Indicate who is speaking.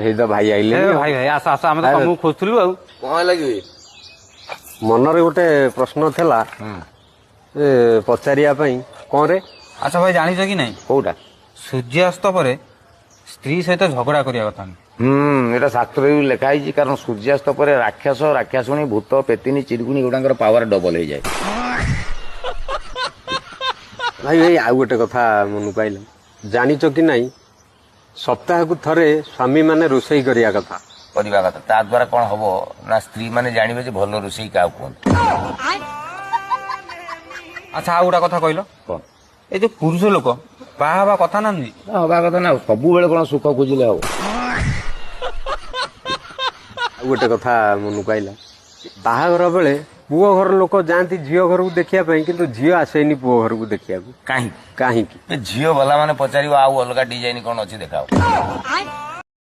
Speaker 1: ହେଇ ତ ଭାଇ ଆଇଲେ
Speaker 2: ଭାଇ ଭାଇ ଆସ ଆସ ଆମେ ତ ତମକୁ ଖୋଜୁଥିଲୁ ଆଉ
Speaker 3: କଣ ଲାଗିବି
Speaker 1: ମନରେ ଗୋଟେ ପ୍ରଶ୍ନ ଥିଲା ପଚାରିବା ପାଇଁ କଣ ରେ
Speaker 2: ଆଚ୍ଛା ଭାଇ ଜାଣିଛ କି ନାଇଁ
Speaker 3: କୋଉଟା
Speaker 2: ସୂର୍ଯ୍ୟାସ୍ତ ପରେ ସ୍ତ୍ରୀ ସହିତ ଝଗଡା କରିବା କଥା ନୁହେଁ।
Speaker 3: ଏଟା ଶାସ୍ତ୍ରରେ ବି ଲେଖା ହେଇଛି କାରଣ ସୂର୍ଯ୍ୟାସ୍ତ ପରେ ରାକ୍ଷସ ରାକ୍ଷାସୁଣୀ ଭୂତ ପେତିନୀ ଚିରୁଗୁଣି ଗୁଡାଙ୍କର ପାୱାର ଡବଲ ହେଇଯାଏ।
Speaker 1: ଭାଇ ଭାଇ ଆଉ ଗୋଟେ କଥା ମନକୁ ଆଇଲା ଜାଣିଛ କି ନାଇଁ ସପ୍ତାହକୁ ଥରେ ସ୍ୱାମୀ ମାନେ ରୋଷେଇ କରିବା କଥା
Speaker 3: କରିବା କଥା ତା ଦ୍ୱାରା କଣ ହବ ନା ସ୍ତ୍ରୀ ମାନେ ଜାଣିବେ ଯେ ଭଲ ରୋଷେଇ କାହାକୁ କୁହନ୍ତି।
Speaker 2: ଆଚ୍ଛା ଆଉ ଗୋଟେ କଥା କହିଲ
Speaker 3: କଣ
Speaker 2: ଏଇ ଯୋଉ ପୁରୁଷ ଲୋକ ବାହା ହବା କଥା ନା ନୁହେଁ?
Speaker 3: ହବା କଥା ନା ସବୁବେଳେ କଣ ସୁଖ ଖୋଜିଲେ ହବ।
Speaker 1: ଆଉ ଗୋଟେ କଥା ମନକୁ ଆଇଲା ବାହାଘର ବେଳେ ପୁଅ ଘର ଲୋକ ଯାଆନ୍ତି ଝିଅ ଘରକୁ ଦେଖିବା ପାଇଁ କିନ୍ତୁ ଝିଅ ଆସେନି ପୁଅ ଘରକୁ ଦେଖିବାକୁ
Speaker 3: କାହିଁକି
Speaker 1: କାହିଁକି
Speaker 3: ଝିଅ ଗଲା ମାନେ ପଚାରିବ ଆଉ ଅଲଗା ଡିଜାଇନ କଣ ଅଛି ଦେଖାଅ।